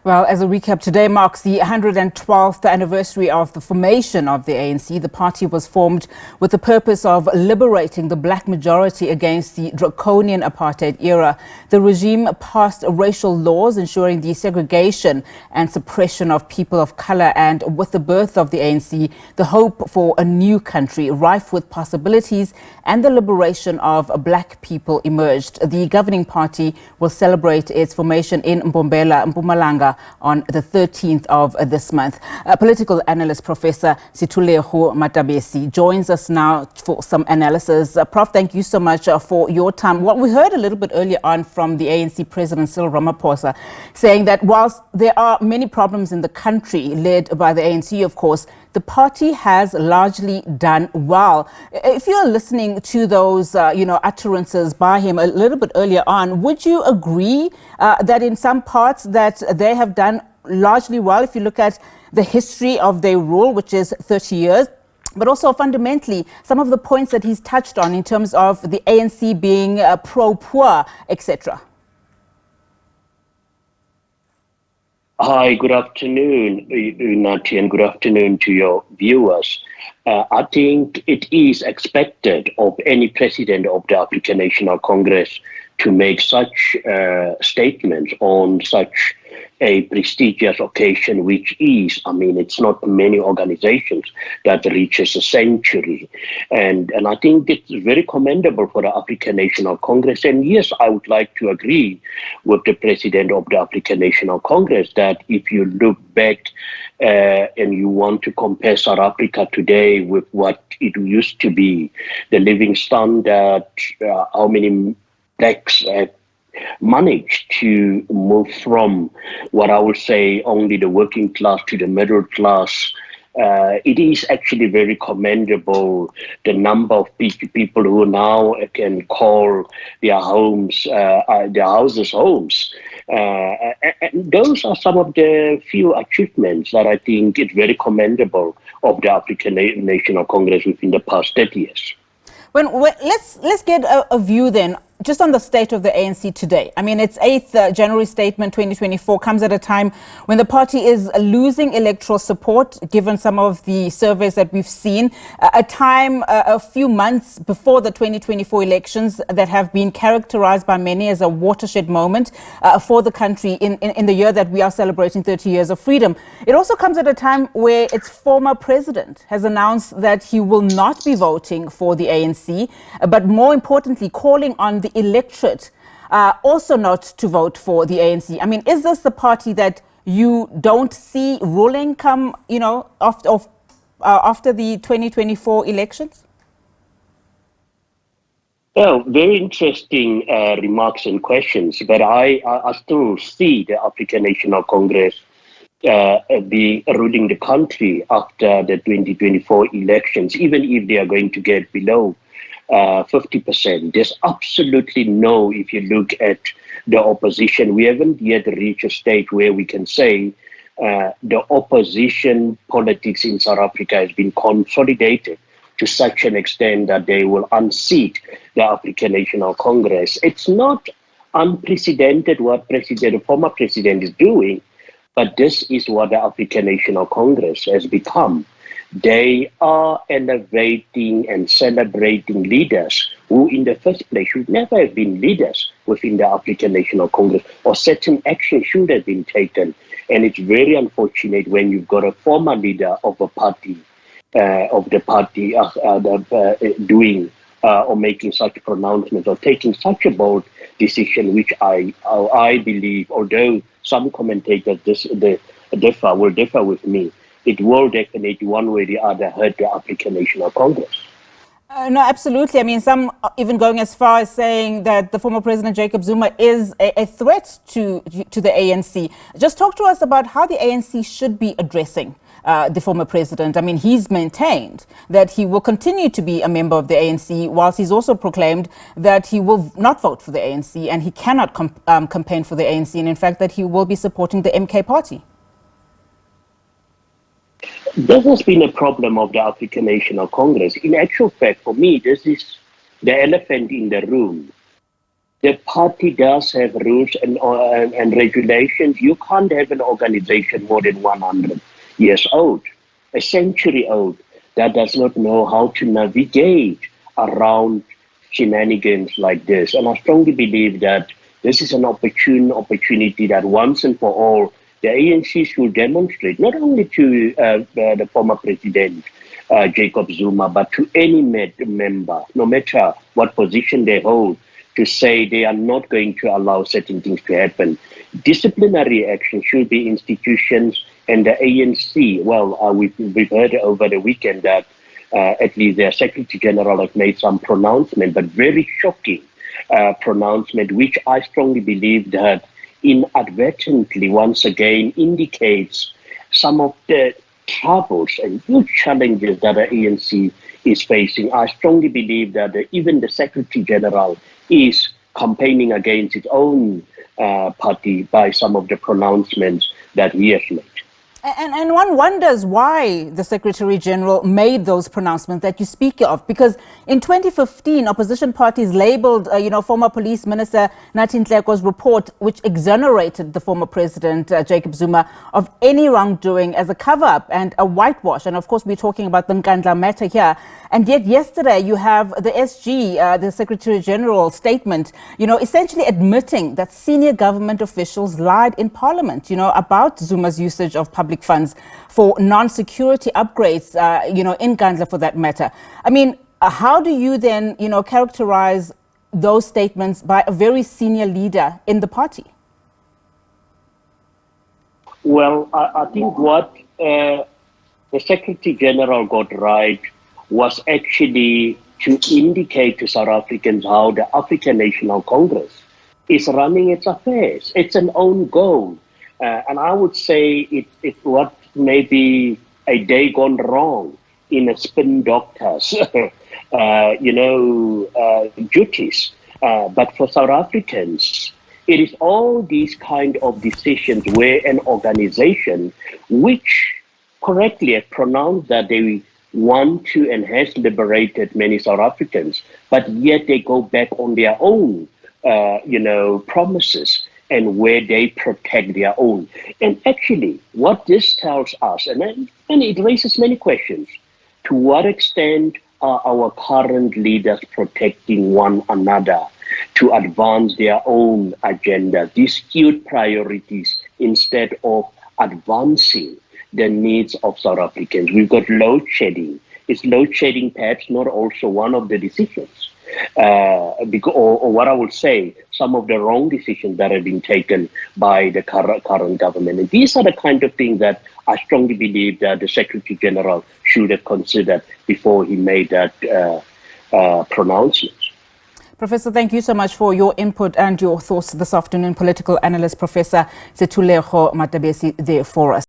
Well, as a recap, today marks the 112th anniversary of the formation of the ANC. The party was formed with the purpose of liberating the black majority against the draconian apartheid era. The regime passed racial laws ensuring the segregation and suppression of people of color, and with the birth of the ANC, the hope for a new country rife with possibilities and the liberation of black people emerged. The governing party will celebrate its formation in Mbombela, Mpumalanga, on the 13th of this month. Political analyst Professor Sethulego Matebesi joins us now for some analysis. Prof, thank you so much for your time. What we heard a little bit earlier on from the ANC President Cyril Ramaphosa saying that whilst there are many problems in the country led by the ANC, of course, the party has largely done well. If you're listening to those, utterances by him a little bit earlier on, would you agree that in some parts that they have done largely well if you look at the history of their rule, which is 30 years? But also fundamentally, some of the points that he's touched on in terms of the ANC being pro-poor, etc. Hi, good afternoon, Nati, and good afternoon to your viewers. I think it is expected of any president of the African National Congress to make such statements on such a prestigious occasion, which is, it's not many organizations that reaches a century. And I think it's very commendable for the African National Congress. And yes, I would like to agree with the president of the African National Congress that if you look back and you want to compare South Africa today with what it used to be, the living standard, how many blacks managed to move from what I would say only the working class to the middle class. It is actually very commendable, the number of people who now can call their homes, their houses homes. And those are some of the few achievements that I think is very commendable of the African National Congress within the past 30 years. Let's get a view then, just on the state of the ANC today. Its 8th January statement 2024 comes at a time when the party is losing electoral support, given some of the surveys that we've seen, a time a few months before the 2024 elections that have been characterized by many as a watershed moment for the country in the year that we are celebrating 30 years of freedom. It also comes at a time where its former president has announced that he will not be voting for the ANC, but more importantly, calling on the electorate also not to vote for the ANC. Is this the party that you don't see ruling come, after the 2024 elections? Well, very interesting remarks and questions, but I still see the African National Congress be ruling the country after the 2024 elections, even if they are going to get below 50%. There's absolutely no, if you look at the opposition, we haven't yet reached a state where we can say the opposition politics in South Africa has been consolidated to such an extent that they will unseat the African National Congress. It's not unprecedented what the former president is doing, but this is what the African National Congress has become. They are elevating and celebrating leaders who in the first place should never have been leaders within the African National Congress, or certain action should have been taken. And it's very unfortunate when you've got a former leader of a party, doing or making such pronouncements or taking such a bold decision, which I believe, although some commentators will differ with me, it will definitely one way or the other hurt the African National Congress. No, absolutely. Some even going as far as saying that the former President Jacob Zuma is a threat to the ANC. Just talk to us about how the ANC should be addressing the former president. He's maintained that he will continue to be a member of the ANC, whilst he's also proclaimed that he will not vote for the ANC and he cannot campaign for the ANC, and in fact that he will be supporting the MK party. This has been a problem of the African National Congress. In actual fact, for me, this is the elephant in the room. The party does have rules and regulations. You can't have an organization more than 100 years old, a century old, that does not know how to navigate around shenanigans like this. And I strongly believe that this is an opportunity that once and for all, the ANC should demonstrate, not only to the former president, Jacob Zuma, but to any member, no matter what position they hold, to say they are not going to allow certain things to happen. Disciplinary action should be institutions, and the ANC, well, we've heard over the weekend that at least their Secretary General has made some pronouncement, but very shocking pronouncement, which I strongly believe that inadvertently once again indicates some of the troubles and huge challenges that the ANC is facing. I strongly believe that even the Secretary General is campaigning against its own party by some of the pronouncements that he has made. And one wonders why the Secretary General made those pronouncements that you speak of, because in 2015, opposition parties labeled, former Police Minister Nathi Nhleko's report, which exonerated the former President Jacob Zuma of any wrongdoing, as a cover-up and a whitewash. And of course, we're talking about the Nkandla matter here. And yet yesterday, you have the SG, the Secretary General statement, essentially admitting that senior government officials lied in Parliament, about Zuma's usage of public funds for non-security upgrades, in Nkandla for that matter. I mean, how do you then, characterize those statements by a very senior leader in the party? Well, I think what the Secretary General got right was actually to indicate to South Africans how the African National Congress is running its affairs. It's an own goal. And I would say it's what may be a day gone wrong in a spin doctor's, duties. But for South Africans, it is all these kind of decisions where an organization which correctly has pronounced that they want to and has liberated many South Africans, but yet they go back on their own, promises, and where they protect their own. And actually, what this tells us, and it raises many questions, to what extent are our current leaders protecting one another to advance their own agenda, these skewed priorities, instead of advancing the needs of South Africans? We've got load shedding. Is load shedding perhaps not also one of the decisions? Or what I would say, some of the wrong decisions that have been taken by the current government. And these are the kind of things that I strongly believe that the Secretary General should have considered before he made that pronouncement. Professor, thank you so much for your input and your thoughts this afternoon. Political analyst Professor Sethulego Matebesi there for us.